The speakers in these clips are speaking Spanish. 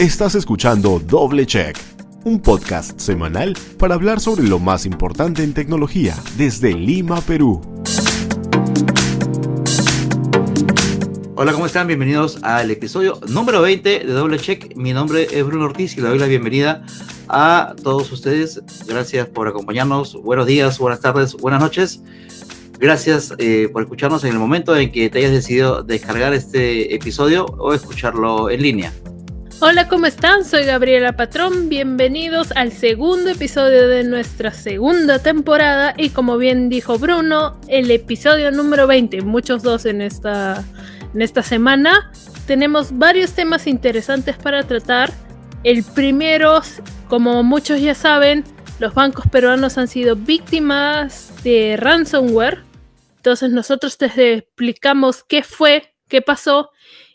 Estás escuchando Doble Check, un podcast semanal para hablar sobre lo más importante en tecnología desde Lima, Perú. Hola, ¿cómo están? Bienvenidos al episodio número 20 de Doble Check. Mi nombre es Bruno Ortiz y le doy la bienvenida a todos ustedes. Gracias por acompañarnos. Buenos días, buenas tardes, buenas noches. Gracias por escucharnos en el momento en que te hayas decidido descargar este episodio o escucharlo en línea. Hola, ¿cómo están? Soy Gabriela Patrón. Bienvenidos al segundo episodio de nuestra segunda temporada y, como bien dijo Bruno, el episodio número 20. Muchos dos en esta semana. Tenemos varios temas interesantes para tratar. El primero, como muchos ya saben, los bancos peruanos han sido víctimas de ransomware. Entonces nosotros te explicamos qué fue, qué pasó.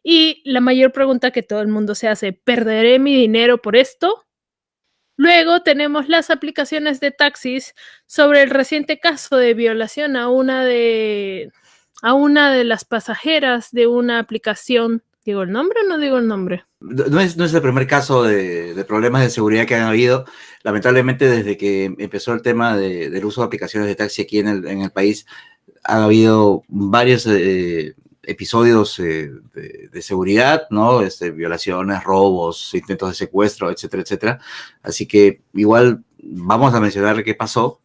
Y la mayor pregunta que todo el mundo se hace, ¿perderé mi dinero por esto? Luego tenemos las aplicaciones de taxis sobre el reciente caso de violación a una de las pasajeras de una aplicación. ¿Digo el nombre o no digo el nombre? No es el primer caso de problemas de seguridad que han habido. Lamentablemente, desde que empezó el tema del uso de aplicaciones de taxi aquí en el país, ha habido varios episodios de seguridad, ¿no? Violaciones, robos, intentos de secuestro, etcétera, etcétera. Así que igual vamos a mencionar qué pasó,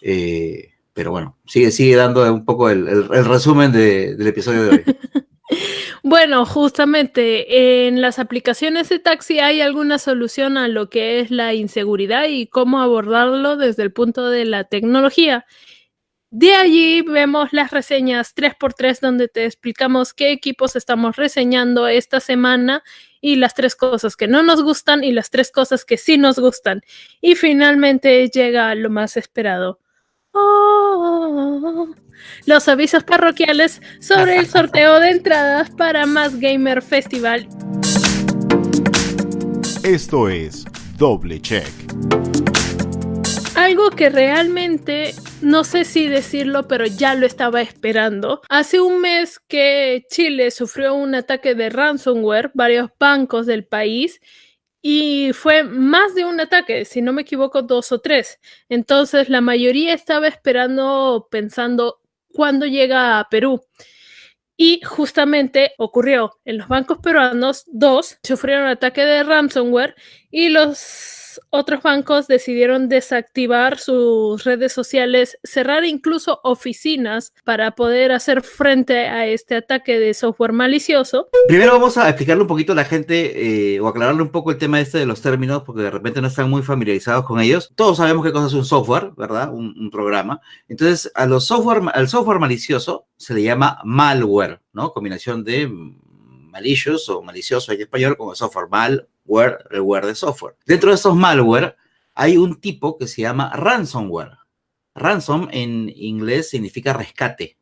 pero bueno, sigue dando un poco el resumen del episodio de hoy. Bueno, justamente en las aplicaciones de taxi hay alguna solución a lo que es la inseguridad y cómo abordarlo desde el punto de la tecnología. De allí vemos las reseñas 3x3 donde te explicamos qué equipos estamos reseñando esta semana y las 3 cosas que no nos gustan y las 3 cosas que sí nos gustan. Y finalmente llega lo más esperado. Los avisos parroquiales sobre el sorteo de entradas para Más Gamer Festival. Esto es Doble Check. Algo que realmente, no sé si decirlo, pero ya lo estaba esperando. Hace un mes que Chile sufrió un ataque de ransomware, varios bancos del país, y fue más de un ataque, si no me equivoco, 2 o 3. Entonces la mayoría estaba esperando, pensando, ¿cuándo llega a Perú? Y justamente ocurrió. En los bancos peruanos, 2 sufrieron un ataque de ransomware y los otros bancos decidieron desactivar sus redes sociales, cerrar incluso oficinas para poder hacer frente a este ataque de software malicioso. Primero vamos a explicarle un poquito a la gente o aclararle un poco el tema de los términos, porque de repente no están muy familiarizados con ellos. Todos sabemos qué cosa es un software, ¿verdad? Un programa. Entonces, al software malicioso se le llama malware, ¿no? Combinación de malicious o malicioso en español con el software malware de software. Dentro de esos malware hay un tipo que se llama ransomware. Ransom en inglés significa rescate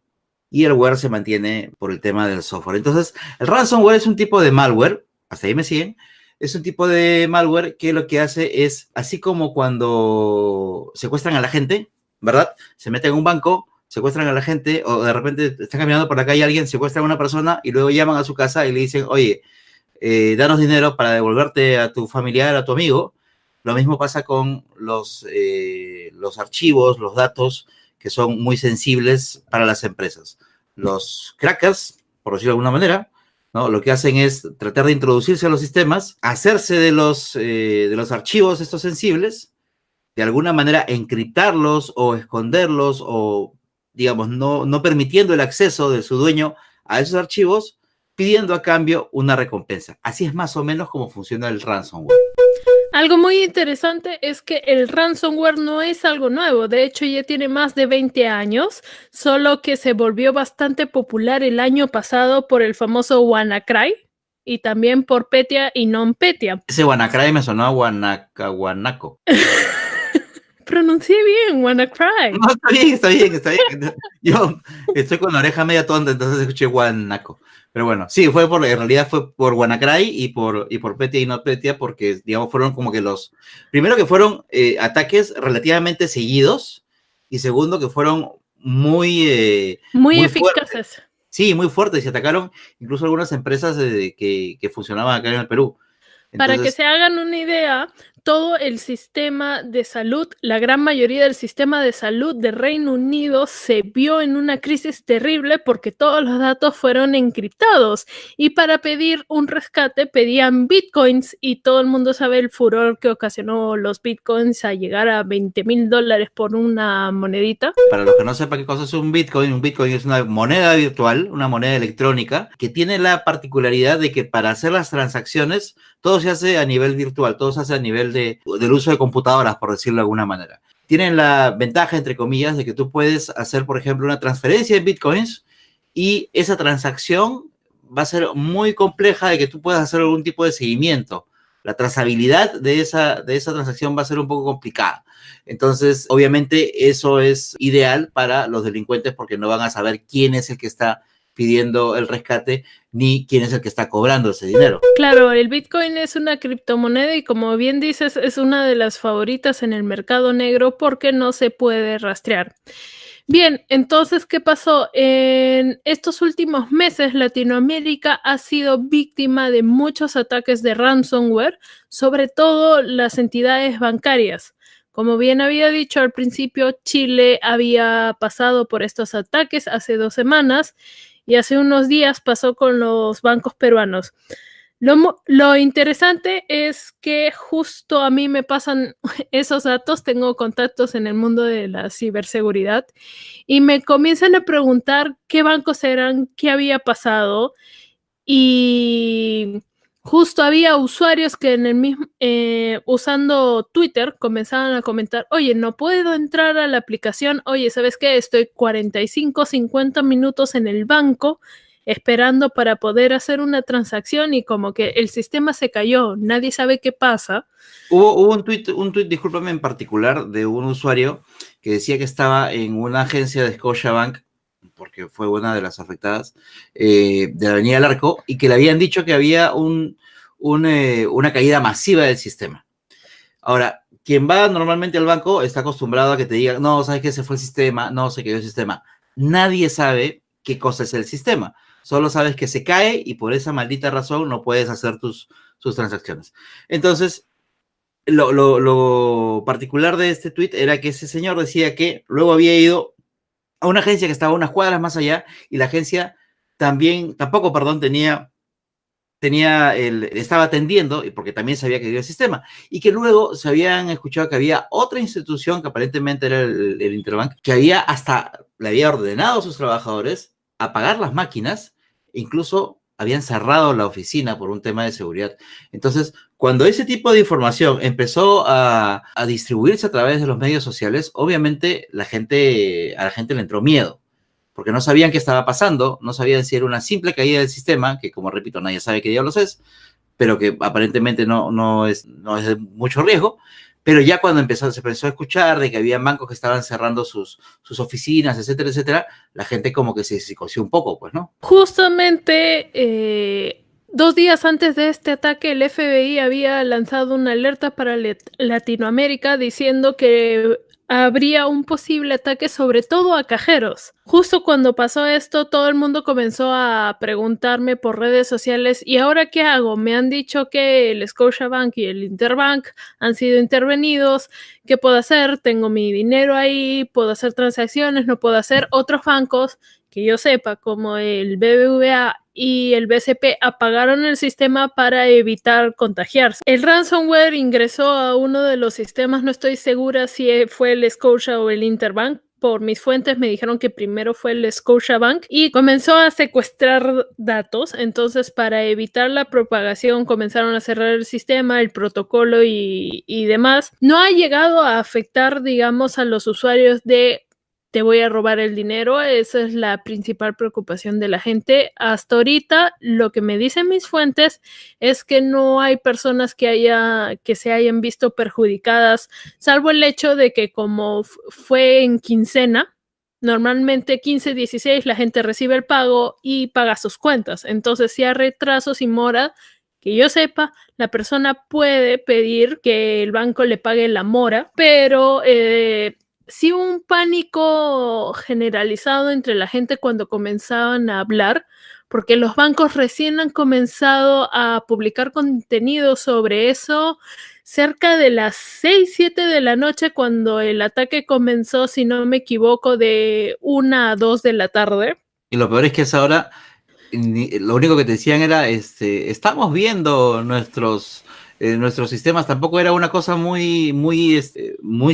y el ware se mantiene por el tema del software. Entonces, el ransomware es un tipo de malware, hasta ahí me siguen, es un tipo de malware que lo que hace es, así como cuando secuestran a la gente, ¿verdad? Se meten en un banco, secuestran a la gente, o de repente están caminando por la calle alguien, secuestran a una persona y luego llaman a su casa y le dicen, oye, danos dinero para devolverte a tu familiar, a tu amigo. Lo mismo pasa con los archivos, los datos que son muy sensibles para las empresas. Los crackers, por decirlo de alguna manera, ¿no? Lo que hacen es tratar de introducirse a los sistemas, hacerse de los archivos estos sensibles, de alguna manera encriptarlos o esconderlos o, digamos, no permitiendo el acceso de su dueño a esos archivos, pidiendo a cambio una recompensa. Así es más o menos como funciona el ransomware. Algo muy interesante es que el ransomware no es algo nuevo, de hecho ya tiene más de 20 años, solo que se volvió bastante popular el año pasado por el famoso WannaCry y también por Petya y NotPetya. Ese WannaCry me sonó a Guanaco. Pronuncié bien, WannaCry. No, está bien. Yo estoy con la oreja media tonta, entonces escuché Guanaco. Pero bueno, sí, en realidad fue por WannaCry y por Petya y NotPetya, porque, digamos, fueron como que primero que fueron ataques relativamente seguidos, y segundo que fueron muy eficaces. Sí, muy fuertes, y atacaron incluso algunas empresas que funcionaban acá en el Perú. Para que Entonces, se hagan una idea, todo el sistema de salud, la gran mayoría del sistema de salud de Reino Unido se vio en una crisis terrible porque todos los datos fueron encriptados y para pedir un rescate pedían bitcoins y todo el mundo sabe el furor que ocasionó los bitcoins a llegar a $20,000 por una monedita. para los que no sepan qué cosa es un Bitcoin es una moneda virtual, una moneda electrónica, que tiene la particularidad de que para hacer las transacciones, todo se hace a nivel virtual, todo se hace a nivel del uso de computadoras, por decirlo de alguna manera. Tienen la ventaja, entre comillas, de que tú puedes hacer, por ejemplo, una transferencia de Bitcoins y esa transacción va a ser muy compleja de que tú puedas hacer algún tipo de seguimiento. La trazabilidad de esa transacción va a ser un poco complicada. Entonces, obviamente, eso es ideal para los delincuentes porque no van a saber quién es el que está pidiendo el rescate ni quién es el que está cobrando ese dinero. Claro, el Bitcoin es una criptomoneda y como bien dices, es una de las favoritas en el mercado negro porque no se puede rastrear. Bien, entonces, ¿qué pasó? En estos últimos meses, Latinoamérica ha sido víctima de muchos ataques de ransomware, sobre todo las entidades bancarias. Como bien había dicho al principio, Chile había pasado por estos ataques hace 2 semanas y hace unos días pasó con los bancos peruanos. Lo interesante es que justo a mí me pasan esos datos, tengo contactos en el mundo de la ciberseguridad y me comienzan a preguntar qué bancos eran, qué había pasado y justo había usuarios que en el mismo, usando Twitter comenzaban a comentar, oye, no puedo entrar a la aplicación, oye, ¿sabes qué? Estoy 45, 50 minutos en el banco esperando para poder hacer una transacción y como que el sistema se cayó, nadie sabe qué pasa. Hubo un tuit, discúlpame, en particular de un usuario que decía que estaba en una agencia de Scotiabank, porque fue una de las afectadas, de la Avenida del Arco, y que le habían dicho que había una caída masiva del sistema. Ahora, quien va normalmente al banco está acostumbrado a que te digan, no, ¿sabes qué? Se fue el sistema, no, se cayó el sistema. Nadie sabe qué cosa es el sistema. Solo sabes que se cae y por esa maldita razón no puedes hacer tus transacciones. Entonces, lo particular de este tuit era que ese señor decía que luego había ido a una agencia que estaba unas cuadras más allá y la agencia tampoco, estaba atendiendo, porque también sabía que había el sistema, y que luego se habían escuchado que había otra institución que aparentemente era el Interbank, que le había ordenado a sus trabajadores apagar las máquinas, e incluso habían cerrado la oficina por un tema de seguridad. Entonces, cuando ese tipo de información empezó a distribuirse a través de los medios sociales, obviamente a la gente le entró miedo, porque no sabían qué estaba pasando, no sabían si era una simple caída del sistema, que como repito, nadie sabe qué diablos es, pero que aparentemente no es de mucho riesgo. Pero ya cuando se empezó a escuchar de que había bancos que estaban cerrando sus oficinas, etcétera, etcétera, la gente como que se psicoció un poco, pues, ¿no? Justamente 2 días antes de este ataque, el FBI había lanzado una alerta para Latinoamérica diciendo que habría un posible ataque sobre todo a cajeros. Justo cuando pasó esto, todo el mundo comenzó a preguntarme por redes sociales, ¿y ahora qué hago? Me han dicho que el Scotiabank y el Interbank han sido intervenidos. ¿Qué puedo hacer? Tengo mi dinero ahí, puedo hacer transacciones, no puedo hacer. Otros bancos que yo sepa, como el BBVA y el BCP, apagaron el sistema para evitar contagiarse. El ransomware ingresó a uno de los sistemas, no estoy segura si fue el Scotia o el Interbank. Por mis fuentes me dijeron que primero fue el Scotiabank y comenzó a secuestrar datos. Entonces, para evitar la propagación, comenzaron a cerrar el sistema, el protocolo y demás. No ha llegado a afectar, digamos, a los usuarios de te voy a robar el dinero. Esa es la principal preocupación de la gente. Hasta ahorita, lo que me dicen mis fuentes es que no hay personas que se hayan visto perjudicadas, salvo el hecho de que como fue en quincena, normalmente 15, 16 la gente recibe el pago y paga sus cuentas. Entonces, si hay retrasos y mora, que yo sepa, la persona puede pedir que el banco le pague la mora, pero sí un pánico generalizado entre la gente cuando comenzaban a hablar, porque los bancos recién han comenzado a publicar contenido sobre eso cerca de las 6, 7 de la noche, cuando el ataque comenzó, si no me equivoco, de 1 a 2 de la tarde. Y lo peor es que a esa hora lo único que te decían era, estamos viendo nuestros sistemas. Tampoco era una cosa muy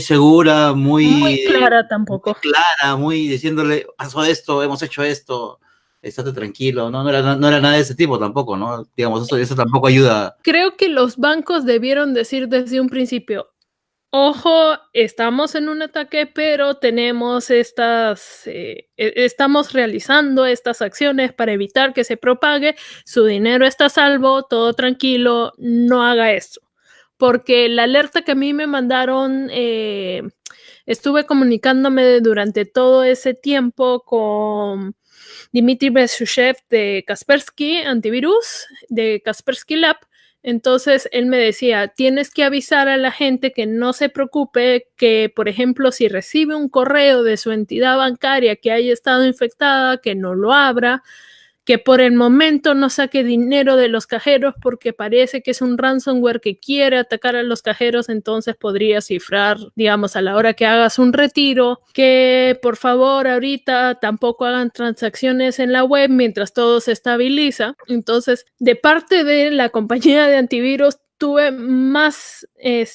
segura, Muy clara tampoco. muy clara, muy diciéndole, pasó esto, hemos hecho esto, estate tranquilo. No era nada de ese tipo tampoco, ¿no? Digamos, eso tampoco ayuda. Creo que los bancos debieron decir desde un principio: ojo, estamos en un ataque, pero tenemos estamos realizando estas acciones para evitar que se propague, su dinero está a salvo, todo tranquilo, no haga esto. Porque la alerta que a mí me mandaron, estuve comunicándome durante todo ese tiempo con Dmitry Besuchev de Kaspersky Antivirus, de Kaspersky Lab. Entonces él me decía, tienes que avisar a la gente que no se preocupe, que por ejemplo si recibe un correo de su entidad bancaria que haya estado infectada, que no lo abra, que por el momento no saque dinero de los cajeros porque parece que es un ransomware que quiere atacar a los cajeros, entonces podría cifrar, digamos, a la hora que hagas un retiro, que por favor ahorita tampoco hagan transacciones en la web mientras todo se estabiliza. Entonces, de parte de la compañía de antivirus, tuve más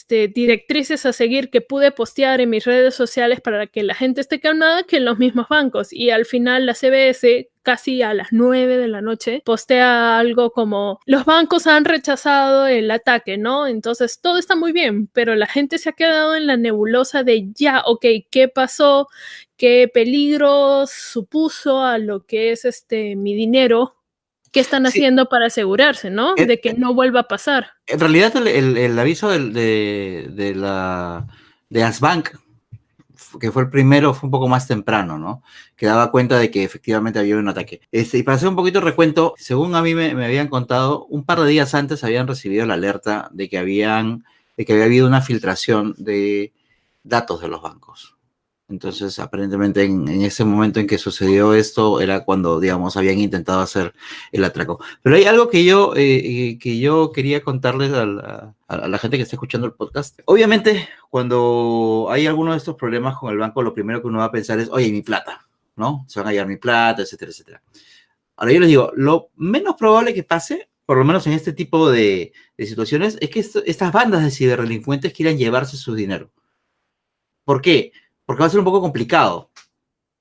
directrices a seguir que pude postear en mis redes sociales para que la gente esté calmada que en los mismos bancos. Y al final la CBS, casi a las 9 de la noche, postea algo como: los bancos han rechazado el ataque, ¿no? Entonces todo está muy bien, pero la gente se ha quedado en la nebulosa de ya, ok, ¿qué pasó? ¿Qué peligro supuso a lo que es mi dinero? ¿Qué están haciendo para asegurarse, ¿no? De que no vuelva a pasar. En realidad el aviso de Asbank, que fue el primero, fue un poco más temprano, ¿no? Que daba cuenta de que efectivamente había un ataque. Y para hacer un poquito de recuento, según a mí me habían contado, un par de días antes habían recibido la alerta de que había habido una filtración de datos de los bancos. Entonces, aparentemente, en ese momento en que sucedió esto, era cuando, digamos, habían intentado hacer el atraco. Pero hay algo que yo quería contarles a la gente que está escuchando el podcast. Obviamente, cuando hay alguno de estos problemas con el banco, lo primero que uno va a pensar es, oye, mi plata, ¿no? Se van a llevar mi plata, etcétera, etcétera. Ahora, yo les digo, lo menos probable que pase, por lo menos en este tipo de situaciones, es que estas bandas de ciberdelincuentes quieran llevarse su dinero. ¿Por qué? Porque va a ser un poco complicado,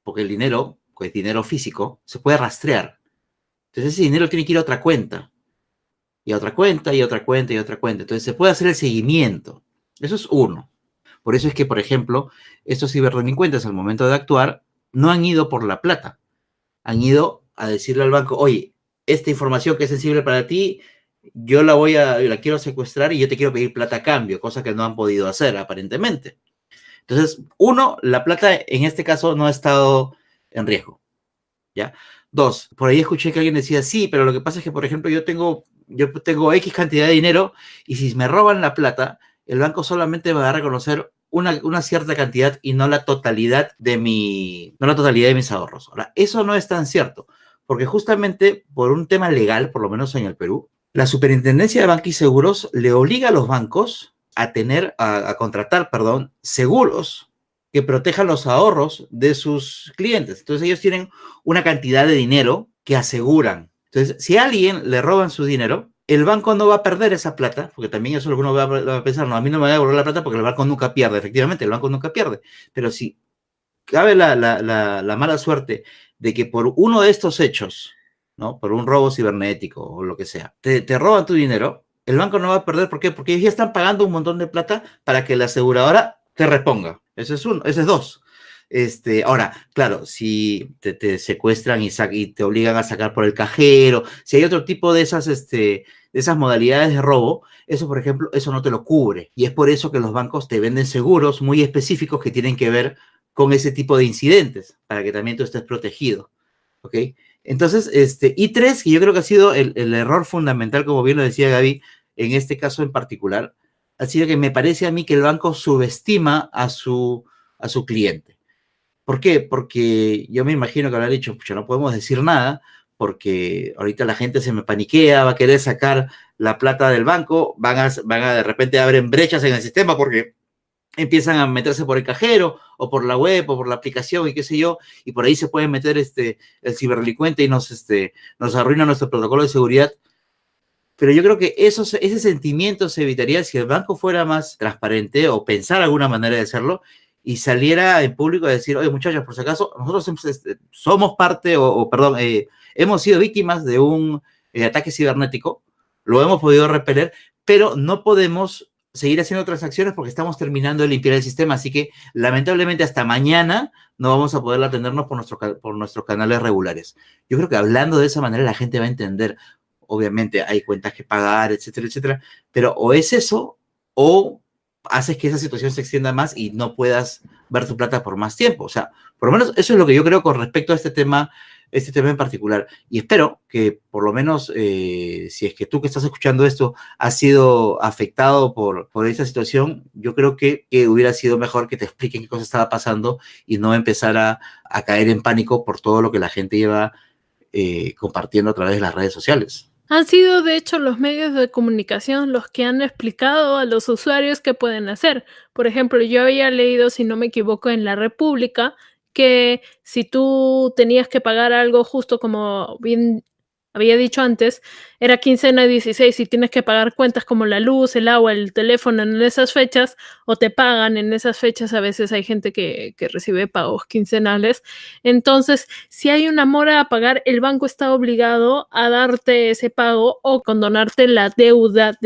porque el dinero, pues dinero físico, se puede rastrear. Entonces ese dinero tiene que ir a otra cuenta, y a otra cuenta, y a otra cuenta, y a otra cuenta. Entonces se puede hacer el seguimiento. Eso es uno. Por eso es que, por ejemplo, estos ciberdelincuentes al momento de actuar no han ido por la plata. Han ido a decirle al banco, oye, esta información que es sensible para ti, yo la quiero secuestrar y yo te quiero pedir plata a cambio, cosa que no han podido hacer aparentemente. Entonces, uno, la plata en este caso no ha estado en riesgo, ¿ya? Dos, por ahí escuché que alguien decía, sí, pero lo que pasa es que, por ejemplo, yo tengo X cantidad de dinero y si me roban la plata, el banco solamente me va a reconocer una cierta cantidad y no la totalidad de mis ahorros. Ahora, eso no es tan cierto, porque justamente por un tema legal, por lo menos en el Perú, la Superintendencia de Banca y Seguros le obliga a los bancos a contratar seguros que protejan los ahorros de sus clientes. Entonces ellos tienen una cantidad de dinero que aseguran. Entonces, si a alguien le roban su dinero, el banco no va a perder esa plata, porque también eso es lo que uno va a pensar, no, a mí no me va a devolver la plata porque el banco nunca pierde. Efectivamente, el banco nunca pierde. Pero si cabe la mala suerte de que por uno de estos hechos, ¿no? Por un robo cibernético o lo que sea, te roban tu dinero, el banco no va a perder. ¿Por qué? Porque ellos ya están pagando un montón de plata para que la aseguradora te reponga. Ese es uno. Ese es dos. Ahora, claro, si te secuestran y te obligan a sacar por el cajero, si hay otro tipo de esas modalidades de robo, eso, por ejemplo, eso no te lo cubre. Y es por eso que los bancos te venden seguros muy específicos que tienen que ver con ese tipo de incidentes, para que también tú estés protegido. ¿Ok? Entonces, y tres, que yo creo que ha sido el error fundamental, como bien lo decía Gaby, en este caso en particular, ha sido que me parece a mí que el banco subestima a su cliente. ¿Por qué? Porque yo me imagino que habrá dicho, pucha, no podemos decir nada, porque ahorita la gente se me paniquea, va a querer sacar la plata del banco, van a de repente abren brechas en el sistema porque empiezan a meterse por el cajero o por la web o por la aplicación y qué sé yo, y por ahí se puede meter el ciberdelincuente y nos arruina nuestro protocolo de seguridad. Pero yo creo que ese sentimiento se evitaría si el banco fuera más transparente o pensara alguna manera de hacerlo y saliera en público a decir, oye muchachos, por si acaso, nosotros somos parte, perdón, hemos sido víctimas de un ataque cibernético, lo hemos podido repeler, pero no podemos seguir haciendo transacciones porque estamos terminando de limpiar el sistema, así que lamentablemente hasta mañana no vamos a poder atendernos por nuestros canales regulares. Yo creo que hablando de esa manera la gente va a entender. Obviamente hay cuentas que pagar, etcétera, etcétera, pero o es eso o haces que esa situación se extienda más y no puedas ver tu plata por más tiempo. O sea, por lo menos eso es lo que yo creo con respecto a este tema en particular. Y espero que por lo menos, si es que tú que estás escuchando esto has sido afectado por esta situación, yo creo que hubiera sido mejor que te expliquen qué cosa estaba pasando y no empezar a caer en pánico por todo lo que la gente lleva compartiendo a través de las redes sociales. Han sido, de hecho, los medios de comunicación los que han explicado a los usuarios qué pueden hacer. Por ejemplo, yo había leído, si no me equivoco, en La República, que si tú tenías que pagar algo justo como bien había dicho antes, era quincena 16 y tienes que pagar cuentas como la luz, el agua, el teléfono en esas fechas, o te pagan en esas fechas. A veces hay gente que recibe pagos quincenales. Entonces, si hay una mora a pagar, el banco está obligado a darte ese pago o condonarte la deuda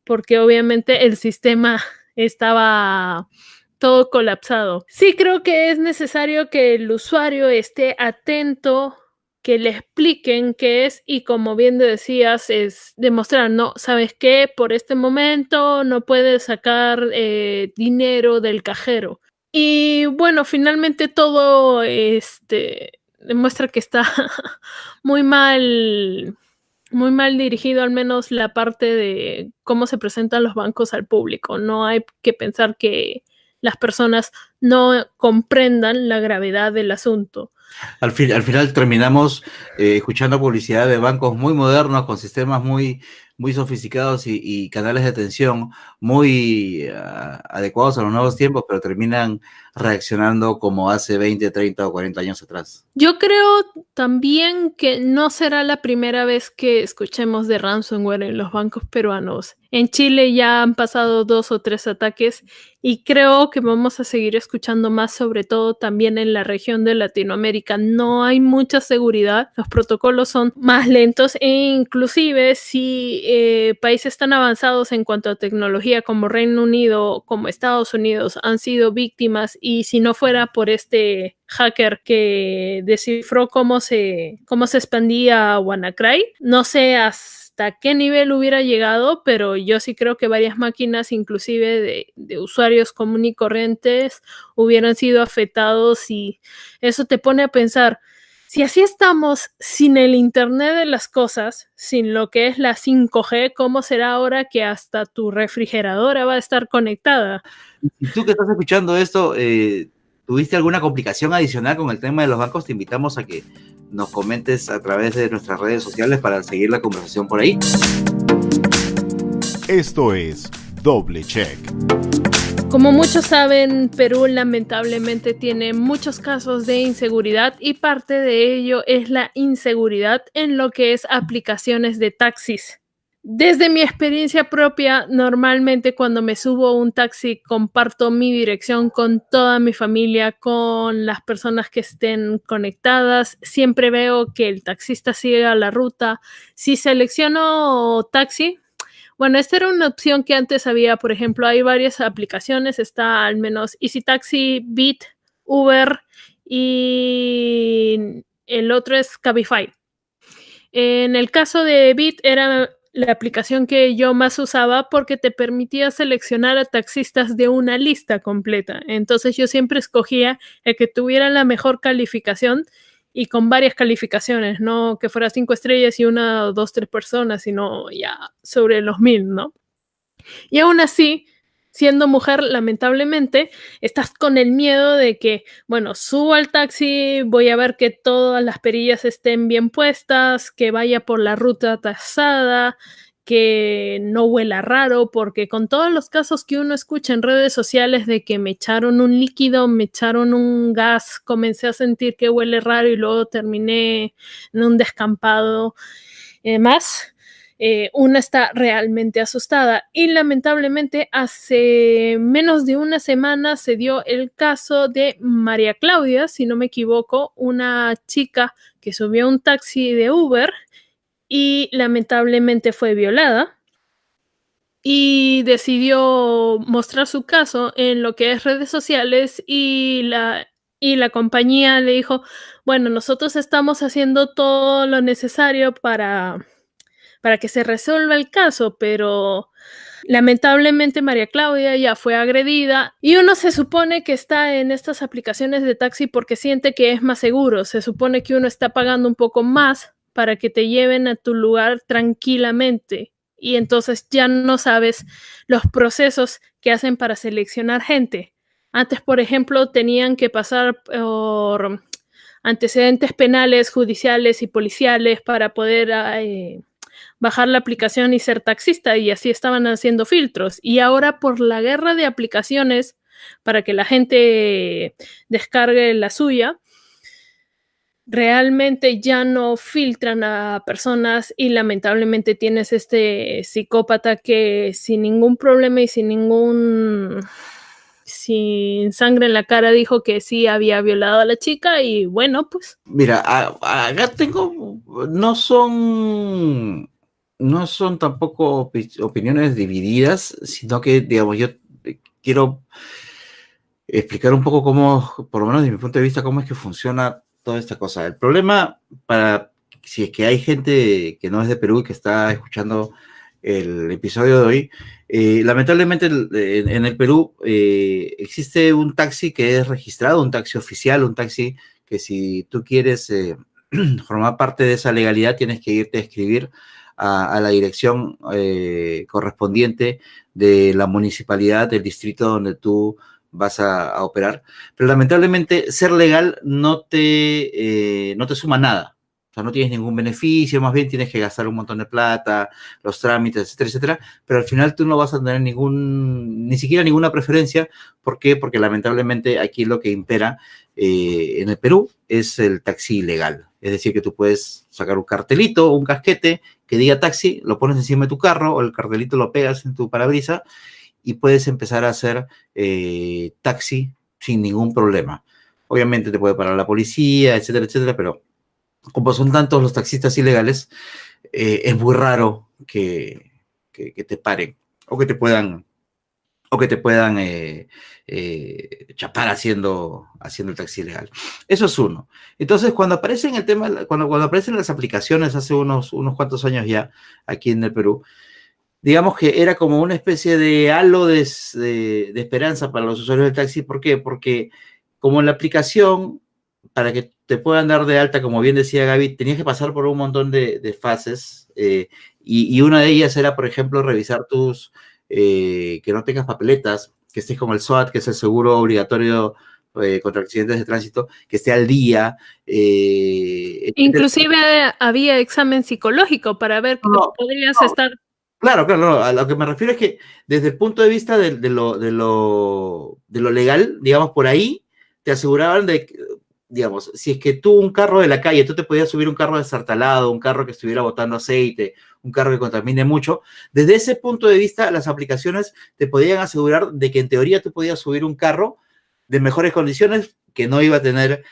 porque obviamente el sistema estaba todo colapsado. Sí, creo que es necesario que el usuario esté atento, que le expliquen qué es, y como bien decías, es demostrar, no, ¿sabes qué? Por este momento no puedes sacar dinero del cajero. Y bueno, finalmente todo demuestra que está muy mal dirigido, al menos la parte de cómo se presentan los bancos al público. No hay que pensar que las personas no comprendan la gravedad del asunto. Al final terminamos escuchando publicidad de bancos muy modernos, con sistemas muy, muy sofisticados y canales de atención muy adecuados a los nuevos tiempos, pero terminan reaccionando como hace 20, 30 o 40 años atrás. Yo creo también que no será la primera vez que escuchemos de ransomware en los bancos peruanos. En Chile ya han pasado 2 o 3 ataques y creo que vamos a seguir escuchando más, sobre todo también en la región de Latinoamérica. No hay mucha seguridad, los protocolos son más lentos e inclusive si países tan avanzados en cuanto a tecnología como Reino Unido, como Estados Unidos han sido víctimas, y si no fuera por este hacker que descifró cómo se expandía WannaCry, no sé hasta qué nivel hubiera llegado, pero yo sí creo que varias máquinas, inclusive de usuarios comunes y corrientes, hubieran sido afectados, y eso te pone a pensar, si así estamos sin el Internet de las cosas, sin lo que es la 5G, ¿cómo será ahora que hasta tu refrigeradora va a estar conectada? Y tú que estás escuchando esto, ¿tuviste alguna complicación adicional con el tema de los bancos? Te invitamos a que nos comentes a través de nuestras redes sociales para seguir la conversación por ahí. Esto es Doble Check. Como muchos saben, Perú lamentablemente tiene muchos casos de inseguridad, y parte de ello es la inseguridad en lo que es aplicaciones de taxis. Desde mi experiencia propia, normalmente cuando me subo a un taxi comparto mi dirección con toda mi familia, con las personas que estén conectadas. Siempre veo que el taxista sigue la ruta. Si selecciono taxi, bueno, esta era una opción que antes había. Por ejemplo, hay varias aplicaciones, está al menos Easy Taxi, Bit, Uber, y el otro es Cabify. En el caso de Bit era la aplicación que yo más usaba porque te permitía seleccionar a taxistas de una lista completa. Entonces yo siempre escogía el que tuviera la mejor calificación, y con varias calificaciones, no que fuera 5 estrellas y 1, 2, 3 personas, sino ya sobre los 1000, ¿no? Y aún así, siendo mujer, lamentablemente, estás con el miedo de que, bueno, subo al taxi, voy a ver que todas las perillas estén bien puestas, que vaya por la ruta trazada, que no huela raro, porque con todos los casos que uno escucha en redes sociales de que me echaron un líquido, me echaron un gas, comencé a sentir que huele raro y luego terminé en un descampado y demás, una está realmente asustada. Y lamentablemente hace menos de una semana se dio el caso de María Claudia, si no me equivoco, una chica que subió a un taxi de Uber y lamentablemente fue violada y decidió mostrar su caso en lo que es redes sociales y la compañía le dijo, bueno, nosotros estamos haciendo todo lo necesario para que se resuelva el caso, pero lamentablemente María Claudia ya fue agredida y uno se supone que está en estas aplicaciones de taxi porque siente que es más seguro, se supone que uno está pagando un poco más para que te lleven a tu lugar tranquilamente y entonces ya no sabes los procesos que hacen para seleccionar gente. Antes, por ejemplo, tenían que pasar por antecedentes penales, judiciales y policiales para poder bajar la aplicación y ser taxista, y así estaban haciendo filtros. Y ahora por la guerra de aplicaciones para que la gente descargue la suya, realmente ya no filtran a personas y lamentablemente tienes este psicópata que sin ningún problema y sin sangre en la cara dijo que sí había violado a la chica y bueno, pues. Mira, acá no son tampoco opiniones divididas, sino que, digamos, yo quiero explicar un poco cómo, por lo menos desde mi punto de vista, cómo es que funciona toda esta cosa. El problema, si es que hay gente que no es de Perú y que está escuchando el episodio de hoy, lamentablemente en el Perú existe un taxi que es registrado, un taxi oficial, un taxi que si tú quieres formar parte de esa legalidad tienes que irte a escribir a la dirección correspondiente de la municipalidad, del distrito donde tú vas a operar. Pero lamentablemente ser legal no te suma nada. O sea, no tienes ningún beneficio, más bien tienes que gastar un montón de plata, los trámites, etcétera, etcétera, pero al final tú no vas a tener ni siquiera ninguna preferencia. ¿Por qué? Porque lamentablemente aquí lo que impera en el Perú es el taxi ilegal. Es decir, que tú puedes sacar un cartelito o un casquete que diga taxi, lo pones encima de tu carro o el cartelito lo pegas en tu parabrisa y puedes empezar a hacer taxi sin ningún problema. Obviamente te puede parar la policía, etcétera, etcétera, pero como son tantos los taxistas ilegales, es muy raro que te paren o que te puedan chapar haciendo el taxi ilegal. Eso es uno. Entonces, cuando aparecen cuando aparecen las aplicaciones hace unos cuantos años ya aquí en el Perú, digamos que era como una especie de halo de esperanza para los usuarios del taxi. ¿Por qué? Porque como en la aplicación, para que te puedan dar de alta, como bien decía Gaby, tenías que pasar por un montón de fases y una de ellas era, por ejemplo, revisar que no tengas papeletas, que estés con el SOAT, que es el seguro obligatorio contra accidentes de tránsito, que esté al día. Inclusive había examen psicológico para ver que podrías estar. Claro, no, a lo que me refiero es que desde el punto de vista de lo legal, digamos, por ahí te aseguraban digamos, si es que tú un carro de la calle, tú te podías subir un carro destartalado, un carro que estuviera botando aceite, un carro que contamine mucho, desde ese punto de vista las aplicaciones te podían asegurar de que en teoría tú podías subir un carro de mejores condiciones, que iba a tener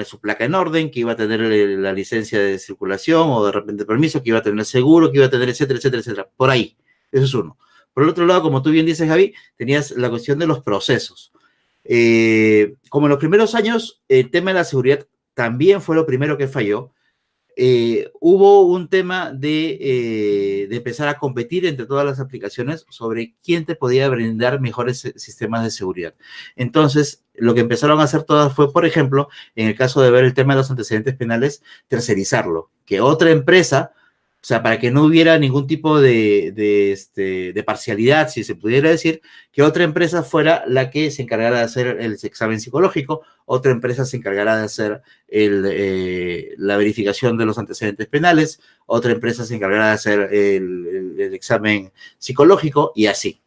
su placa en orden, que iba a tener la licencia de circulación o de repente permiso, que iba a tener seguro, que iba a tener etcétera, etcétera, etcétera. Por ahí, eso es uno. Por el otro lado, como tú bien dices, Javi, tenías la cuestión de los procesos. Como en los primeros años, el tema de la seguridad también fue lo primero que falló. Hubo un tema de empezar a competir entre todas las aplicaciones sobre quién te podía brindar mejores sistemas de seguridad. Entonces, lo que empezaron a hacer todas fue, por ejemplo, en el caso de ver el tema de los antecedentes penales, tercerizarlo, que otra empresa sea, para que no hubiera ningún tipo de parcialidad, si se pudiera decir, que otra empresa fuera la que se encargara de hacer el examen psicológico, otra empresa se encargará de hacer la verificación de los antecedentes penales, otra empresa se encargará de hacer el examen psicológico y así.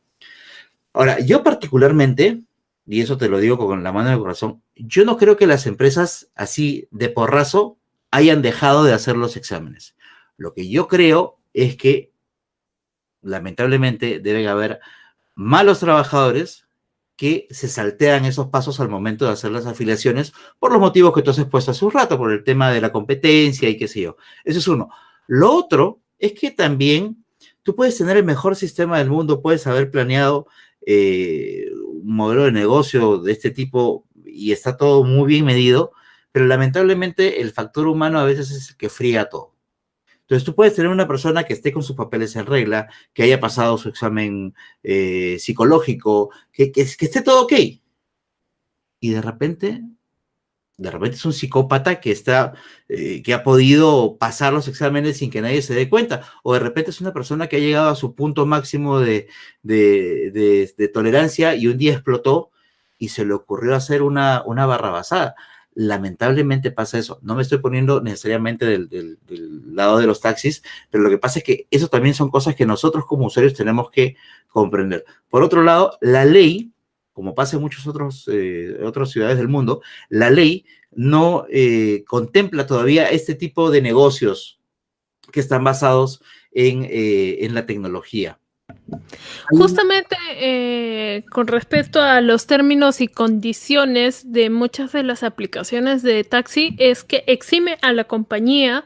Ahora, yo particularmente, y eso te lo digo con la mano en el corazón, yo no creo que las empresas así de porrazo hayan dejado de hacer los exámenes. Lo que yo creo es que, lamentablemente, deben haber malos trabajadores que se saltean esos pasos al momento de hacer las afiliaciones por los motivos que tú has expuesto hace un rato, por el tema de la competencia y qué sé yo. Eso es uno. Lo otro es que también tú puedes tener el mejor sistema del mundo, puedes haber planeado un modelo de negocio de este tipo y está todo muy bien medido, pero lamentablemente el factor humano a veces es el que friega todo. Entonces tú puedes tener una persona que esté con sus papeles en regla, que haya pasado su examen psicológico, que esté todo ok. Y de repente es un psicópata que que ha podido pasar los exámenes sin que nadie se dé cuenta. O de repente es una persona que ha llegado a su punto máximo de tolerancia y un día explotó y se le ocurrió hacer una barrabasada. Lamentablemente pasa eso. No me estoy poniendo necesariamente del lado de los taxis, pero lo que pasa es que eso también son cosas que nosotros como usuarios tenemos que comprender. Por otro lado, la ley, como pasa en muchas otras ciudades del mundo, la ley no contempla todavía este tipo de negocios que están basados en la tecnología. Justamente con respecto a los términos y condiciones de muchas de las aplicaciones de taxi, es que exime a la compañía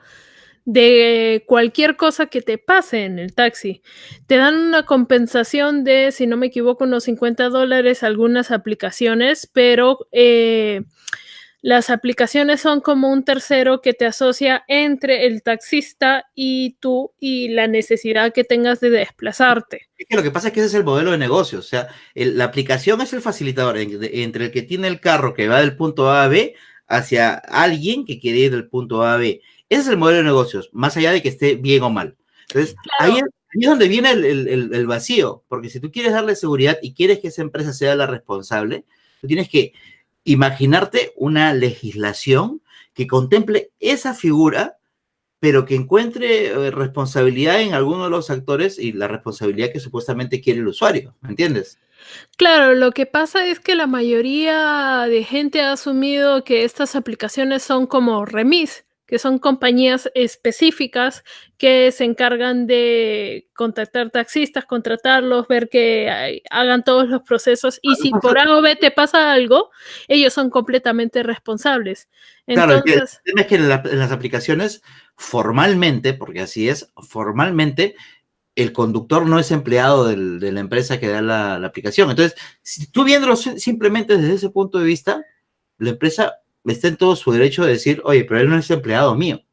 de cualquier cosa que te pase en el taxi. Te dan una compensación de, si no me equivoco, unos $50 algunas aplicaciones, pero las aplicaciones son como un tercero que te asocia entre el taxista y tú y la necesidad que tengas de desplazarte. Es que lo que pasa es que ese es el modelo de negocio. O sea, la aplicación es el facilitador entre el que tiene el carro que va del punto A a B hacia alguien que quiere ir del punto A a B. Ese es el modelo de negocios, más allá de que esté bien o mal. Entonces, Claro. ahí es donde viene el vacío, porque si tú quieres darle seguridad y quieres que esa empresa sea la responsable, tú tienes que imaginarte una legislación que contemple esa figura, pero que encuentre responsabilidad en alguno de los actores y la responsabilidad que supuestamente quiere el usuario, ¿me entiendes? Claro, lo que pasa es que la mayoría de gente ha asumido que estas aplicaciones son como remis, que son compañías específicas que se encargan de contactar taxistas, contratarlos, ver que hagan todos los procesos y si por A o B te pasa algo, ellos son completamente responsables. Claro, el Entonces, tema es que en las aplicaciones, formalmente, porque así es, formalmente, el conductor no es empleado de la empresa que da la aplicación. Entonces, si tú viéndolo simplemente desde ese punto de vista, la empresa está en todo su derecho de decir, oye, pero él no es empleado mío.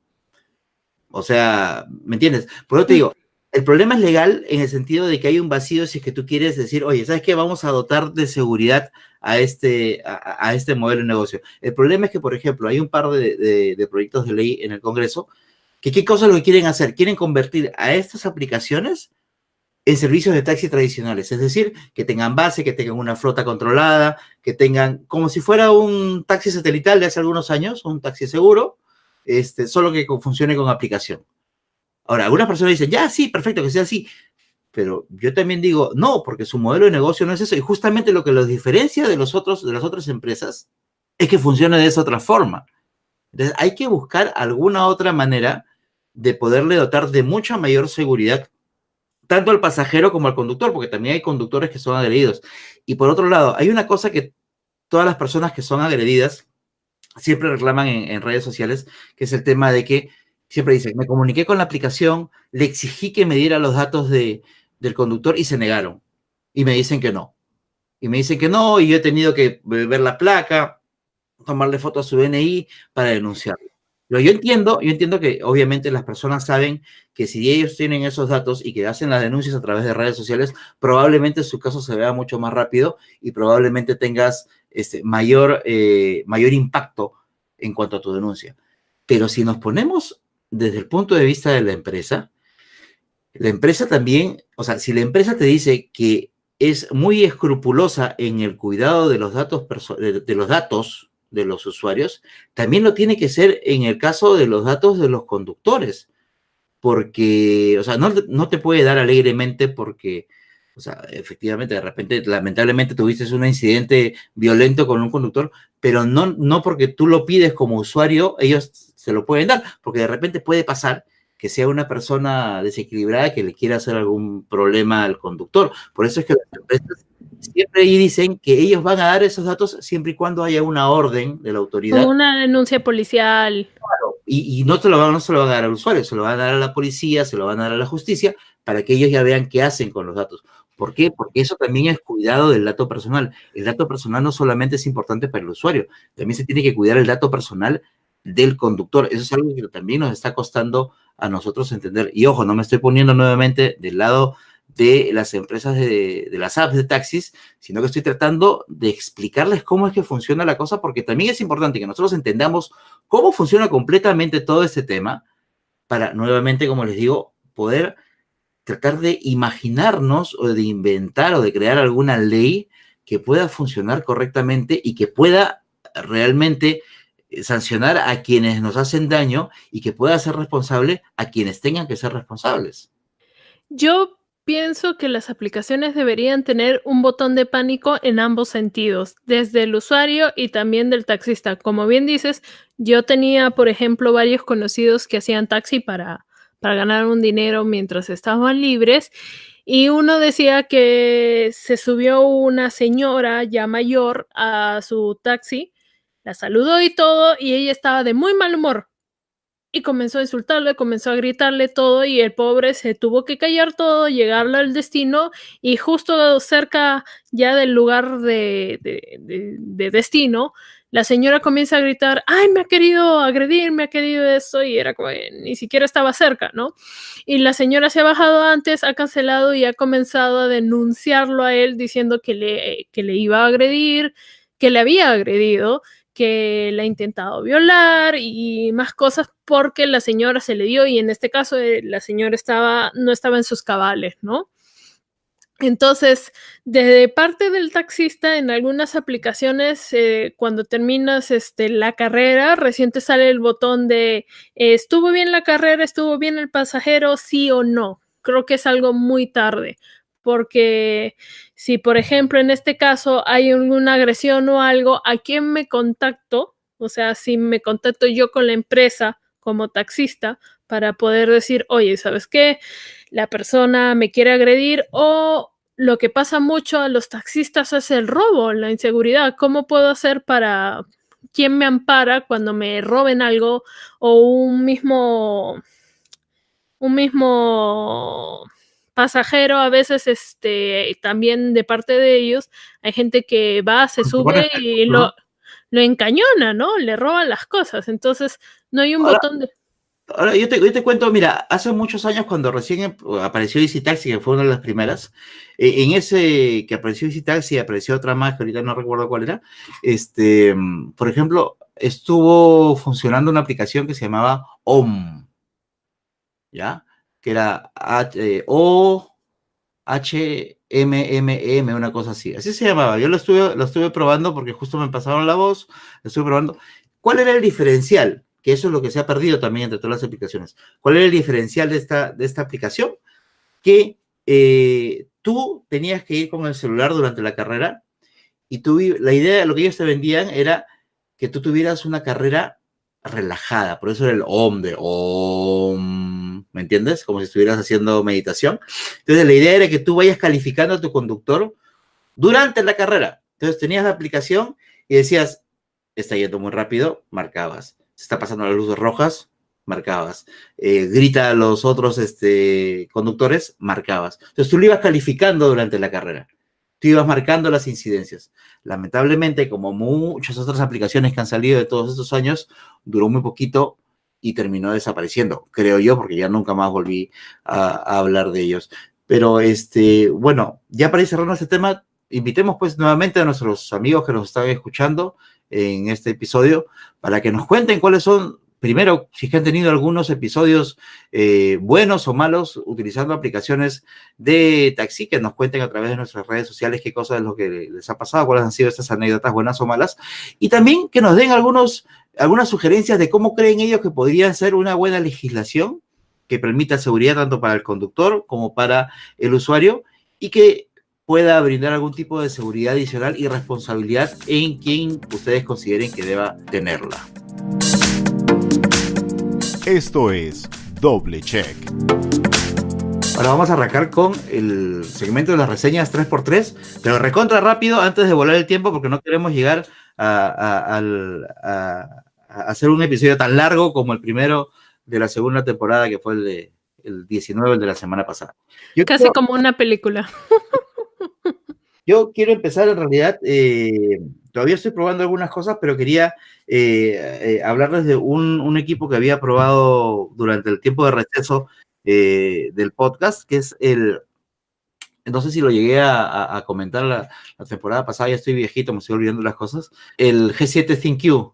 O sea, ¿me entiendes? Por eso te digo, el problema es legal en el sentido de que hay un vacío si es que tú quieres decir, oye, ¿sabes qué? Vamos a dotar de seguridad a este modelo de negocio. El problema es que, por ejemplo, hay un par de proyectos de ley en el Congreso que ¿qué cosa es lo que quieren hacer? Quieren convertir a estas aplicaciones en servicios de taxi tradicionales, es decir, que tengan base, que tengan una flota controlada, que tengan, como si fuera un taxi satelital de hace algunos años, un taxi seguro, solo que funcione con aplicación. Ahora, algunas personas dicen, ya, sí, perfecto, que sea así, pero yo también digo, no, porque su modelo de negocio no es eso, y justamente lo que los diferencia de las otras empresas es que funciona de esa otra forma. Entonces, hay que buscar alguna otra manera de poderle dotar de mucha mayor seguridad tanto al pasajero como al conductor, porque también hay conductores que son agredidos. Y por otro lado, hay una cosa que todas las personas que son agredidas siempre reclaman en redes sociales, que es el tema de que siempre dicen, me comuniqué con la aplicación, le exigí que me diera los datos del conductor y se negaron. Y me dicen que no. Y me dicen que no, y yo he tenido que ver la placa, tomarle foto a su DNI para denunciarlo. Pero yo entiendo que obviamente las personas saben que si ellos tienen esos datos y que hacen las denuncias a través de redes sociales, probablemente su caso se vea mucho más rápido y probablemente tengas mayor impacto en cuanto a tu denuncia. Pero si nos ponemos desde el punto de vista de la empresa, La empresa también, o sea, si la empresa te dice que es muy escrupulosa en el cuidado de los datos, de los datos de los usuarios, también lo tiene que ser en el caso de los datos de los conductores, porque, o sea, no te puede dar alegremente porque, o sea, efectivamente, de repente, lamentablemente tuviste un incidente violento con un conductor, pero no porque tú lo pides como usuario, ellos se lo pueden dar, porque de repente puede pasar que sea una persona desequilibrada que le quiera hacer algún problema al conductor. Por eso es que las empresas siempre ahí dicen que ellos van a dar esos datos siempre y cuando haya una orden de la autoridad. Como una denuncia policial. Y no se lo van a dar al usuario, se lo van a dar a la policía, se lo van a dar a la justicia, para que ellos ya vean qué hacen con los datos. ¿Por qué? Porque eso también es cuidado del dato personal. El dato personal no solamente es importante para el usuario, también se tiene que cuidar el dato personal del conductor. Eso es algo que también nos está costando a nosotros entender. Y ojo, no me estoy poniendo nuevamente del lado de las empresas de las apps de taxis, sino que estoy tratando de explicarles cómo es que funciona la cosa, porque también es importante que nosotros entendamos cómo funciona completamente todo este tema para, nuevamente, como les digo, poder tratar de imaginarnos o de inventar o de crear alguna ley que pueda funcionar correctamente y que pueda realmente sancionar a quienes nos hacen daño y que pueda ser responsable a quienes tengan que ser responsables. Yo pienso que las aplicaciones deberían tener un botón de pánico en ambos sentidos, desde el usuario y también del taxista. Como bien dices, yo tenía, por ejemplo, varios conocidos que hacían taxi para ganar un dinero mientras estaban libres, y uno decía que se subió una señora ya mayor a su taxi, la saludó y todo, y ella estaba de muy mal humor. Y comenzó a insultarle, comenzó a gritarle todo, y el pobre se tuvo que callar todo, llegarle al destino, y justo cerca ya del lugar de destino, la señora comienza a gritar, ¡ay, me ha querido agredir, me ha querido esto! Y era como, ni siquiera estaba cerca, ¿no? Y la señora se ha bajado antes, ha cancelado y ha comenzado a denunciarlo a él, diciendo que le iba a agredir, que le había agredido, que le ha intentado violar y más cosas, porque la señora se le dio, y en este caso la señora no estaba en sus cabales, ¿no? Entonces, de parte del taxista, en algunas aplicaciones, cuando terminas la carrera, recién te sale el botón de ¿estuvo bien la carrera? ¿Estuvo bien el pasajero? ¿Sí o no? Creo que es algo muy tarde, porque si, por ejemplo, en este caso hay alguna agresión o algo, ¿a quién me contacto? O sea, si me contacto yo con la empresa como taxista para poder decir, oye, ¿sabes qué? La persona me quiere agredir, o lo que pasa mucho a los taxistas es el robo, la inseguridad. ¿Cómo puedo hacer para quién me ampara cuando me roben algo, o un mismo pasajero? A veces también de parte de ellos hay gente que va, se sube y lo encañona, ¿no? Le roban las cosas. Entonces no hay un botón de... Ahora, yo te cuento, mira, hace muchos años cuando recién apareció Easy Taxi, que fue una de las primeras, en ese que apareció Easy Taxi, apareció otra más, que ahorita no recuerdo cuál era, por ejemplo, estuvo funcionando una aplicación que se llamaba OHMM, ¿ya? Que era OHMMM, una cosa así. Así se llamaba. Yo lo estuve probando porque justo me pasaron la voz, lo estuve probando. ¿Cuál era el diferencial? Que eso es lo que se ha perdido también entre todas las aplicaciones. ¿Cuál era el diferencial de esta aplicación? Que tú tenías que ir con el celular durante la carrera, y la idea, lo que ellos te vendían era que tú tuvieras una carrera relajada. Por eso era el OM de OM, ¿me entiendes? Como si estuvieras haciendo meditación. Entonces la idea era que tú vayas calificando a tu conductor durante la carrera. Entonces tenías la aplicación y decías, está yendo muy rápido, marcabas. Se está pasando las luces rojas, marcabas. Grita a los otros conductores, marcabas. Entonces tú lo ibas calificando durante la carrera. Tú ibas marcando las incidencias. Lamentablemente, como muchas otras aplicaciones que han salido de todos estos años, duró muy poquito y terminó desapareciendo, creo yo, porque ya nunca más volví a hablar de ellos. Pero, bueno, ya para ir cerrando este tema, invitemos pues nuevamente a nuestros amigos que nos están escuchando en este episodio para que nos cuenten cuáles son primero, si es que han tenido algunos episodios buenos o malos utilizando aplicaciones de taxi, que nos cuenten a través de nuestras redes sociales qué cosas es lo que les ha pasado, cuáles han sido estas anécdotas buenas o malas, y también que nos den algunas sugerencias de cómo creen ellos que podría ser una buena legislación que permita seguridad tanto para el conductor como para el usuario y que pueda brindar algún tipo de seguridad adicional y responsabilidad en quien ustedes consideren que deba tenerla. Esto es Doble Check. Ahora vamos a arrancar con el segmento de las reseñas 3x3, pero recontra rápido antes de volar el tiempo porque no queremos llegar a hacer un episodio tan largo como el primero de la segunda temporada, que fue el 19, el de la semana pasada. Casi como una película. Yo quiero empezar, en realidad, todavía estoy probando algunas cosas, pero quería hablarles de un equipo que había probado durante el tiempo de receso del podcast, que es no sé si lo llegué a comentar la temporada pasada, ya estoy viejito, me estoy olvidando las cosas, el G7 ThinQ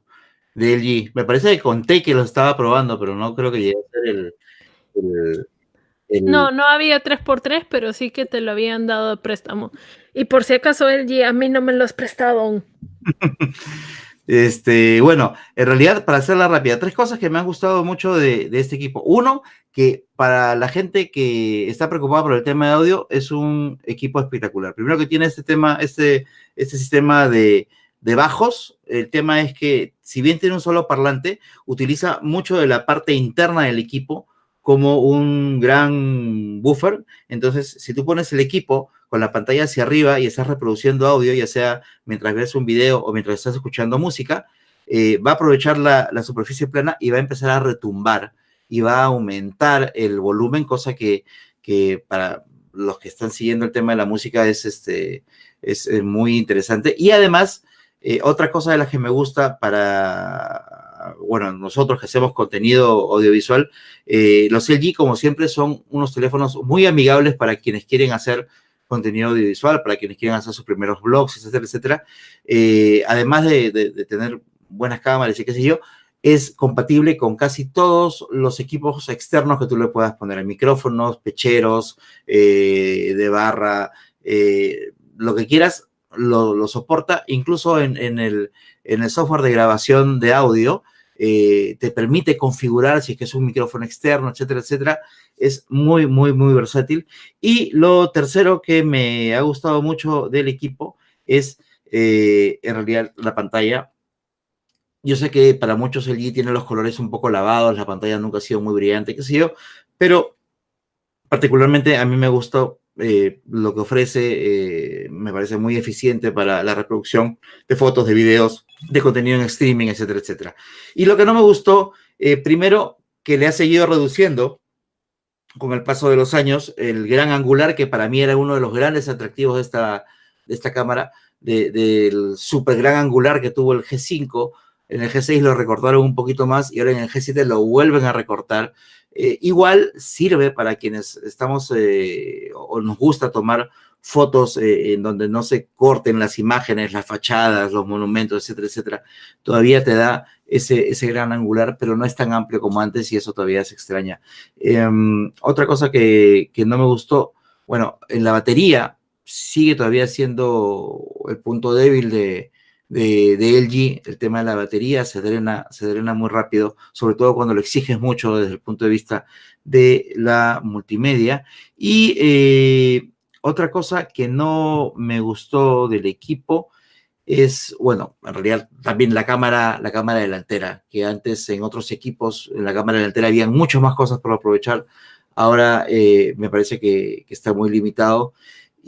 de LG. Me parece que conté que lo estaba probando, pero no creo que llegue a ser No había 3x3, pero sí que te lo habían dado de préstamo. Y por si acaso LG a mí no me lo has prestado aún. Bueno, en realidad, para hacerla rápida, 3 cosas que me han gustado mucho de este equipo. Uno, que para la gente que está preocupada por el tema de audio, es un equipo espectacular. Primero que tiene este sistema de bajos. El tema es que, si bien tiene un solo parlante, utiliza mucho de la parte interna del equipo como un gran buffer. Entonces, si tú pones el equipo con la pantalla hacia arriba y estás reproduciendo audio, ya sea mientras ves un video o mientras estás escuchando música, va a aprovechar la superficie plana y va a empezar a retumbar y va a aumentar el volumen, cosa que para los que están siguiendo el tema de la música es muy interesante. Y además, otra cosa de las que me gusta nosotros que hacemos contenido audiovisual, los LG, como siempre, son unos teléfonos muy amigables para quienes quieren hacer contenido audiovisual, para quienes quieren hacer sus primeros blogs, etcétera, etcétera. Además de tener buenas cámaras y qué sé yo, es compatible con casi todos los equipos externos que tú le puedas poner, micrófonos, pecheros, de barra, lo que quieras, lo soporta. Incluso en el software de grabación de audio, te permite configurar si es que es un micrófono externo, etcétera, etcétera. Es muy, muy, muy versátil. Y lo tercero que me ha gustado mucho del equipo es, en realidad, la pantalla. Yo sé que para muchos LG tiene los colores un poco lavados, la pantalla nunca ha sido muy brillante, qué sé yo, pero particularmente a mí me gustó lo que ofrece. Me parece muy eficiente para la reproducción de fotos, de videos, de contenido en streaming, etcétera, etcétera. Y lo que no me gustó, primero, que le ha seguido reduciendo con el paso de los años el gran angular, que para mí era uno de los grandes atractivos de esta cámara, del super gran angular que tuvo el G5. En el G6 lo recortaron un poquito más y ahora en el G7 lo vuelven a recortar. Igual sirve para quienes estamos o nos gusta tomar fotos en donde no se corten las imágenes, las fachadas, los monumentos, etcétera, etcétera. Todavía te da ese gran angular, pero no es tan amplio como antes y eso todavía se extraña. Otra cosa que no me gustó, bueno, en la batería sigue todavía siendo el punto débil de LG. El tema de la batería se drena muy rápido, sobre todo cuando lo exiges mucho desde el punto de vista de la multimedia. Y otra cosa que no me gustó del equipo es, bueno, en realidad también la cámara delantera, que antes en otros equipos en la cámara delantera habían muchas más cosas por aprovechar. Ahora me parece que está muy limitado.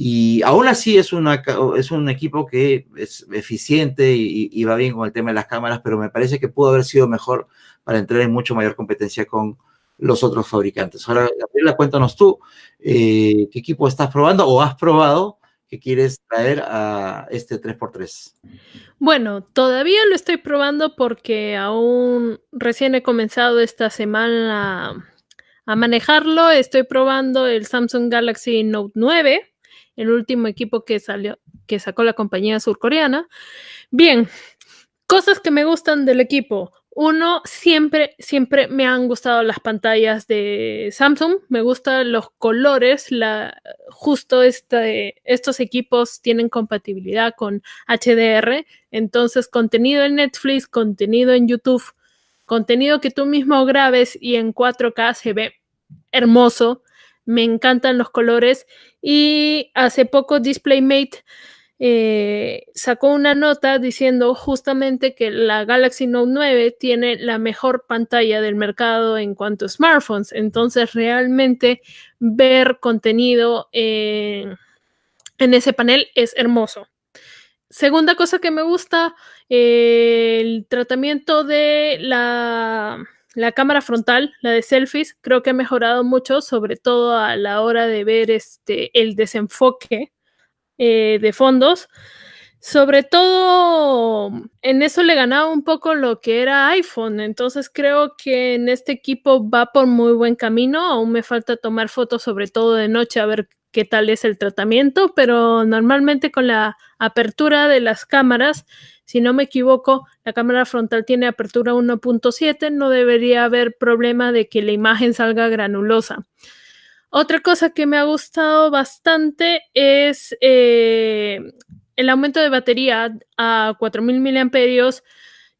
Y aún así es un equipo que es eficiente y va bien con el tema de las cámaras, pero me parece que pudo haber sido mejor para entrar en mucho mayor competencia con los otros fabricantes. Ahora, Gabriela, cuéntanos tú, ¿qué equipo estás probando o has probado que quieres traer a este 3x3? Bueno, todavía lo estoy probando porque aún recién he comenzado esta semana a manejarlo. Estoy probando el Samsung Galaxy Note 9. El último equipo que sacó la compañía surcoreana. Bien, cosas que me gustan del equipo. Uno, siempre me han gustado las pantallas de Samsung, me gustan los colores, justo estos equipos tienen compatibilidad con HDR, entonces contenido en Netflix, contenido en YouTube, contenido que tú mismo grabes y en 4K se ve hermoso, me encantan los colores. Y hace poco DisplayMate sacó una nota diciendo justamente que la Galaxy Note 9 tiene la mejor pantalla del mercado en cuanto a smartphones, entonces realmente ver contenido en ese panel es hermoso. Segunda cosa que me gusta, el tratamiento de la cámara frontal, la de selfies, creo que ha mejorado mucho, sobre todo a la hora de ver el desenfoque de fondos. Sobre todo en eso le ganaba un poco lo que era iPhone, entonces creo que en este equipo va por muy buen camino. Aún me falta tomar fotos, sobre todo de noche, a ver qué tal es el tratamiento, pero normalmente con la apertura de las cámaras, si no me equivoco, la cámara frontal tiene apertura 1.7, no debería haber problema de que la imagen salga granulosa. Otra cosa que me ha gustado bastante es el aumento de batería a 4000 miliamperios,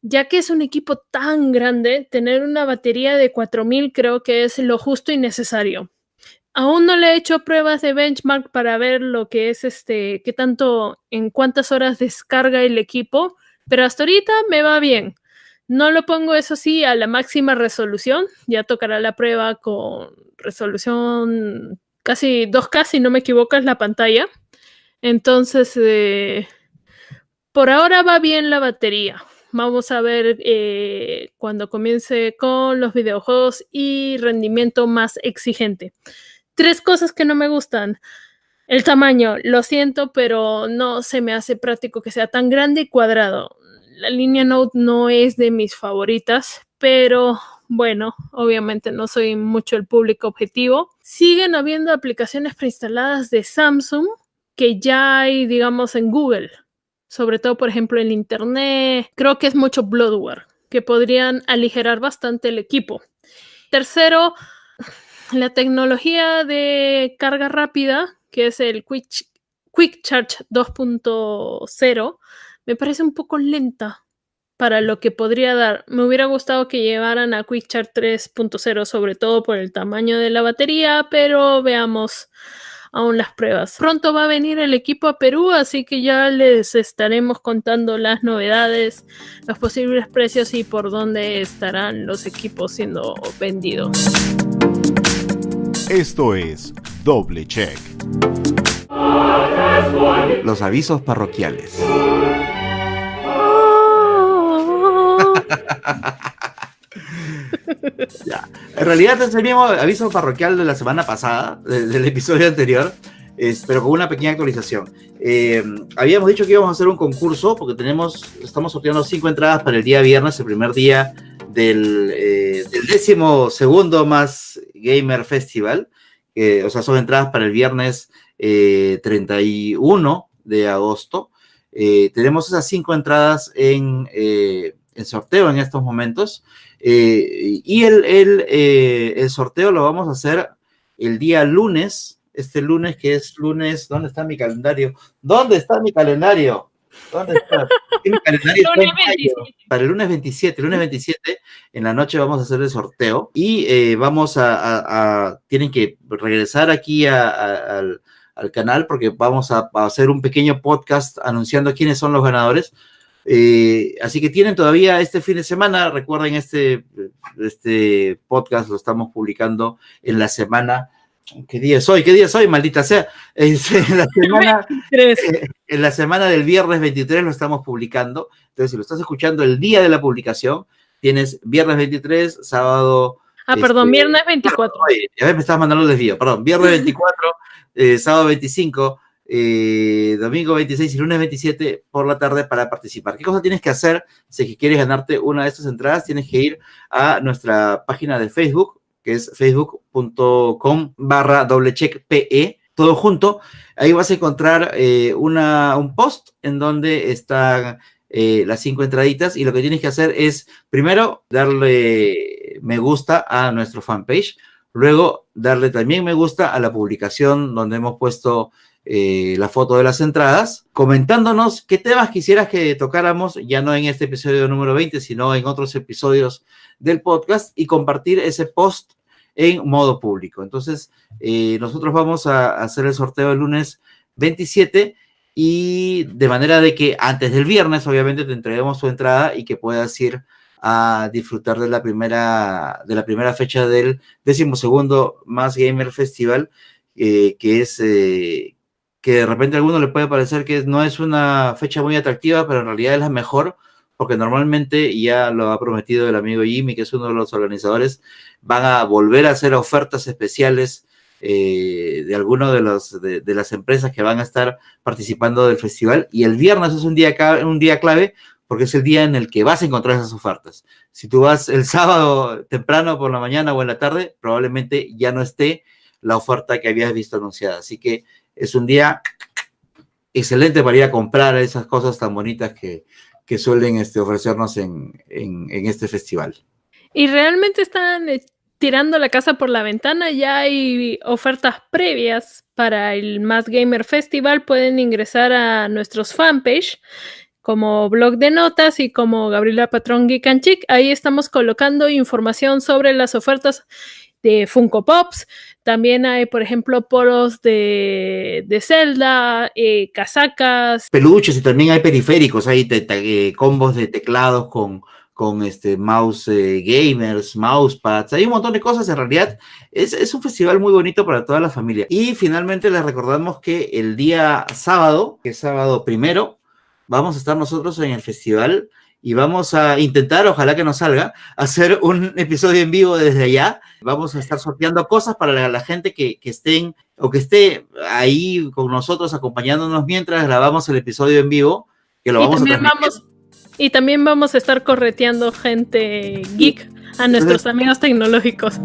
ya que es un equipo tan grande, tener una batería de 4000 creo que es lo justo y necesario. Aún no le he hecho pruebas de benchmark para ver lo que es qué tanto, en cuántas horas descarga el equipo, pero hasta ahorita me va bien. No lo pongo, eso sí, a la máxima resolución. Ya tocará la prueba con resolución casi 2K, si no me equivoco, es la pantalla. Entonces, por ahora va bien la batería. Vamos a ver cuando comience con los videojuegos y rendimiento más exigente. 3 cosas que no me gustan. El tamaño, lo siento, pero no se me hace práctico que sea tan grande y cuadrado. La línea Note no es de mis favoritas, pero bueno, obviamente no soy mucho el público objetivo. Siguen habiendo aplicaciones preinstaladas de Samsung que ya hay, digamos, en Google. Sobre todo, por ejemplo, en Internet. Creo que es mucho bloatware, que podrían aligerar bastante el equipo. Tercero, la tecnología de carga rápida, que es el Quick Charge 2.0, me parece un poco lenta para lo que podría dar. Me hubiera gustado que llevaran a Quick Charge 3.0, sobre todo por el tamaño de la batería, pero veamos aún las pruebas. Pronto va a venir el equipo a Perú, así que ya les estaremos contando las novedades, los posibles precios y por dónde estarán los equipos siendo vendidos. Esto es Doble Check. Los avisos parroquiales. Ya. En realidad es el mismo aviso parroquial de la semana pasada, del episodio anterior, pero con una pequeña actualización. Habíamos dicho que íbamos a hacer un concurso porque estamos sorteando 5 entradas para el día viernes, el primer día del 12º Más Gamer Festival. O sea, son entradas para el viernes 31 de agosto. Tenemos esas 5 entradas en sorteo en estos momentos. Y el sorteo lo vamos a hacer el día lunes, este lunes que es lunes. ¿Dónde está mi calendario? ¿Dónde está mi calendario? Mi calendario está en mayo. Para el lunes 27 en la noche vamos a hacer el sorteo y tienen que regresar aquí al canal porque vamos a hacer un pequeño podcast anunciando quiénes son los ganadores. Así que tienen todavía este fin de semana. Recuerden, este podcast lo estamos publicando en la semana. ¿Qué día es hoy? Maldita sea. En la semana del viernes 23 lo estamos publicando. Entonces, si lo estás escuchando el día de la publicación, tienes viernes 23, sábado... viernes 24. Ya me estabas mandando el desvío. Perdón, viernes 24, sábado 25... domingo 26 y lunes 27 por la tarde para participar. ¿Qué cosa tienes que hacer si quieres ganarte una de estas entradas? Tienes que ir a nuestra página de Facebook, que es facebook.com/doblecheckpe, todo junto. Ahí vas a encontrar un post en donde está las 5 entraditas, y lo que tienes que hacer es, primero, darle me gusta a nuestro fanpage, luego darle también me gusta a la publicación donde hemos puesto la foto de las entradas, comentándonos qué temas quisieras que tocáramos, ya no en este episodio número 20, sino en otros episodios del podcast, y compartir ese post en modo público. Entonces, nosotros vamos a hacer el sorteo el lunes 27, y de manera de que antes del viernes, obviamente, te entreguemos tu entrada y que puedas ir a disfrutar de la primera fecha del 12º Más Gamer Festival, que es que de repente a alguno le puede parecer que no es una fecha muy atractiva, pero en realidad es la mejor, porque normalmente, y ya lo ha prometido el amigo Jimmy, que es uno de los organizadores, van a volver a hacer ofertas especiales de alguno de las empresas que van a estar participando del festival, y el viernes es un día clave, porque es el día en el que vas a encontrar esas ofertas. Si tú vas el sábado temprano por la mañana o en la tarde, probablemente ya no esté la oferta que habías visto anunciada. Así que es un día excelente para ir a comprar esas cosas tan bonitas que suelen ofrecernos en este festival. Y realmente están tirando la casa por la ventana. Ya hay ofertas previas para el Más Gamer Festival. Pueden ingresar a nuestros fanpage como Blog de Notas y como Gabriela Patrón Geek and Chic. Ahí estamos colocando información sobre las ofertas de Funko Pops. También hay, por ejemplo, polos de Zelda, casacas, peluches, y también hay periféricos, hay combos de teclados con mouse gamers, mousepads, hay un montón de cosas. En realidad es un festival muy bonito para toda la familia. Y finalmente les recordamos que el día sábado, que es sábado 1, vamos a estar nosotros en el festival y vamos a intentar, ojalá que nos salga, hacer un episodio en vivo desde allá. Vamos a estar sorteando cosas para la gente que estén o que esté ahí con nosotros acompañándonos mientras grabamos el episodio en vivo, que lo vamos a transmitir. Y también vamos a estar correteando gente geek a nuestros amigos tecnológicos.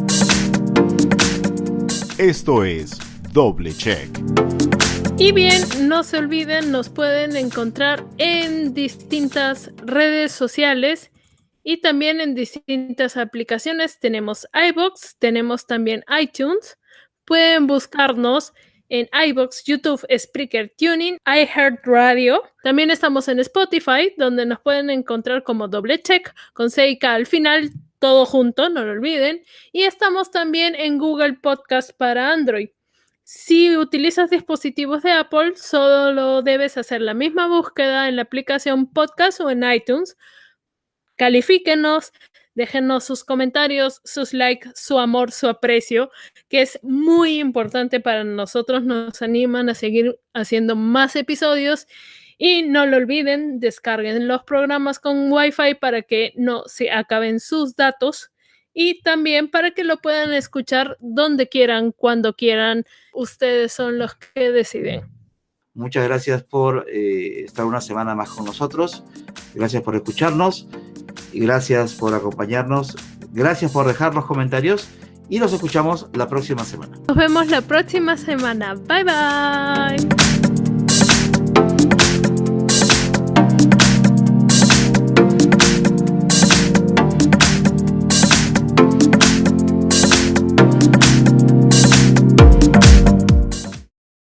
Esto es Doble Check. Y bien, no se olviden, nos pueden encontrar en distintas redes sociales y también en distintas aplicaciones. Tenemos iVoox, tenemos también iTunes. Pueden buscarnos en iVoox, YouTube, Spreaker, Tuning, iHeartRadio. También estamos en Spotify, donde nos pueden encontrar como Doble Check, con C y K al final, todo junto, no lo olviden. Y estamos también en Google Podcast para Android. Si utilizas dispositivos de Apple, solo debes hacer la misma búsqueda en la aplicación Podcast o en iTunes. Califíquenos, déjenos sus comentarios, sus likes, su amor, su aprecio, que es muy importante para nosotros, nos animan a seguir haciendo más episodios. Y no lo olviden, descarguen los programas con Wi-Fi para que no se acaben sus datos. Y también para que lo puedan escuchar donde quieran, cuando quieran. Ustedes son los que deciden. Muchas gracias por estar una semana más con nosotros. Gracias por escucharnos. Y gracias por acompañarnos. Gracias por dejar los comentarios. Y nos escuchamos la próxima semana. Nos vemos la próxima semana. Bye, bye.